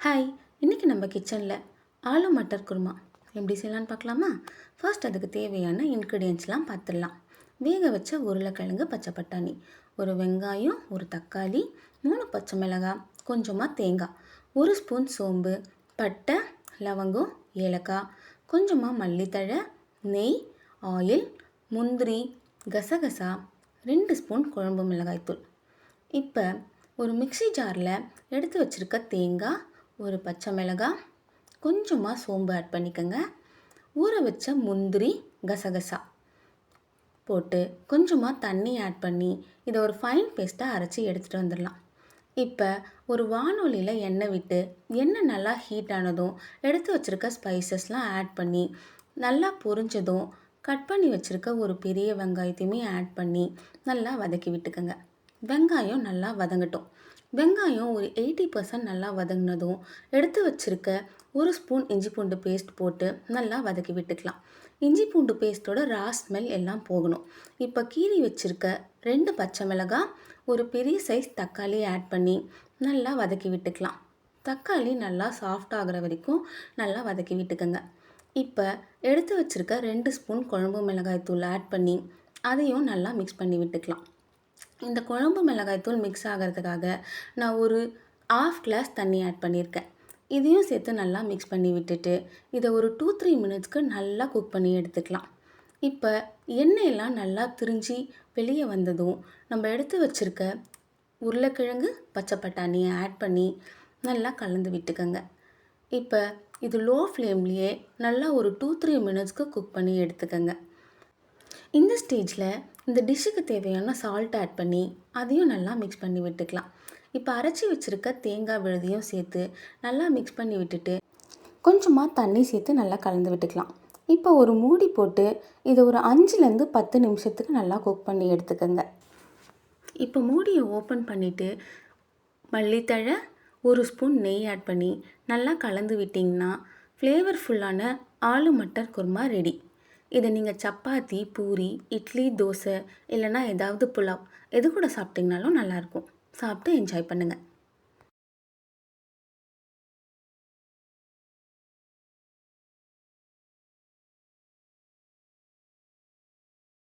Hi, இன்றைக்கி நம்ம கிச்சனில் ஆலு மட்டர் குருமா எப்படி செய்யலான்னு பார்க்கலாமா? ஃபர்ஸ்ட் அதுக்கு தேவையான இன்க்ரீடியன்ட்ஸ்லாம் பார்த்துடலாம். வேக வச்ச உருளைக்கிழங்கு, பச்சை பட்டாணி, ஒரு வெங்காயம், ஒரு தக்காளி, 3 பச்சை மிளகாய், கொஞ்சமாக தேங்காய், 1 ஸ்பூன் சோம்பு, பட்டை, லவங்கம், ஏலக்காய், கொஞ்சமாக மல்லித்தழை, நெய், ஆயில், முந்திரி, கசகசா, 2 ஸ்பூன் குழம்பு மிளகாய்த்தூள். இப்போ ஒரு மிக்ஸி ஜாரில் எடுத்து வச்சுருக்க தேங்காய், ஒரு பச்சை மிளகாய், கொஞ்சமாக சோம்பு ஆட் பண்ணிக்கோங்க. ஊற வச்ச முந்திரி, கசகசா போட்டு கொஞ்சமாக தண்ணி ஆட் பண்ணி இதை ஒரு ஃபைன் பேஸ்ட்டாக அரைச்சி எடுத்துகிட்டு வந்துடலாம். இப்போ ஒரு வானொலியில் எண்ணெய் விட்டு எண்ணெய் நல்லா ஹீட் ஆனதும் எடுத்து வச்சுருக்க ஸ்பைசஸ்லாம் ஆட் பண்ணி நல்லா பொரிஞ்சதும் கட் பண்ணி வச்சுருக்க ஒரு பெரிய வெங்காயத்தையுமே ஆட் பண்ணி நல்லா வதக்கி விட்டுக்கோங்க. வெங்காயம் நல்லா வதங்கட்டும். வெங்காயம் ஒரு 80% நல்லா வதங்கினதும் எடுத்து வச்சுருக்க 1 ஸ்பூன் இஞ்சி பூண்டு பேஸ்ட் போட்டு நல்லா வதக்கி விட்டுக்கலாம். இஞ்சி பூண்டு பேஸ்ட்டோட ரா ஸ்மெல் எல்லாம் போகணும். இப்போ கீறி வச்சுருக்க 2 பச்சை மிளகாய், ஒரு பெரிய சைஸ் தக்காளி ஆட் பண்ணி நல்லா வதக்கி விட்டுக்கலாம். தக்காளி நல்லா சாஃப்ட் ஆகிற வரைக்கும் நல்லா வதக்கி விட்டுக்கோங்க. இப்போ எடுத்து வச்சுருக்க 2 ஸ்பூன் குழம்பு மிளகாய் தூள் ஆட் பண்ணி அதையும் நல்லா மிக்ஸ் பண்ணி விட்டுக்கலாம். இந்த குழம்பு மிளகாய்த்தூள் மிக்ஸ் ஆகிறதுக்காக நான் ஒரு 1/2 கிளாஸ் தண்ணி ஆட் பண்ணியிருக்கேன். இதையும் சேர்த்து நல்லா மிக்ஸ் பண்ணி விட்டுட்டு இதை ஒரு 2-3 மினிட்ஸ்க்கு நல்லா குக் பண்ணி எடுத்துக்கலாம். இப்போ எண்ணெயெல்லாம் நல்லா திரிஞ்சு வெளியே வந்ததும் நம்ம எடுத்து வச்சுருக்க உருளைக்கிழங்கு, பச்சை பட்டாணியை ஆட் பண்ணி நல்லா கலந்து விட்டுக்கோங்க. இப்போ இது லோ ஃப்ளேம்லேயே நல்லா ஒரு 2-3 மினிட்ஸ்க்கு குக் பண்ணி எடுத்துக்கோங்க. இந்த ஸ்டேஜில் இந்த டிஷ்ஷுக்கு தேவையான சால்ட் ஆட் பண்ணி அதையும் நல்லா மிக்ஸ் பண்ணி விட்டுக்கலாம். இப்போ அரைச்சி வச்சுருக்க தேங்காய் விழுதையும் சேர்த்து நல்லா மிக்ஸ் பண்ணி விட்டுட்டு கொஞ்சமாக தண்ணி சேர்த்து நல்லா கலந்து விட்டுக்கலாம். இப்போ ஒரு மூடி போட்டு இதை ஒரு 5லேருந்து 10 நிமிஷத்துக்கு நல்லா குக் பண்ணி எடுத்துக்கோங்க. இப்போ மூடியை ஓப்பன் பண்ணிவிட்டு மல்லித்தழை, 1 ஸ்பூன் நெய் ஆட் பண்ணி நல்லா கலந்து விட்டிங்கன்னா ஃப்ளேவர்ஃபுல்லான ஆலு மட்டர் குருமா ரெடி. இதை நீங்கள் சப்பாத்தி, பூரி, இட்லி, தோசை இல்லைனா ஏதாவது புலாவ் எது கூட சாப்பிட்டிங்கனாலும் நல்லாயிருக்கும். சாப்பிட்டு என்ஜாய் பண்ணுங்கள்.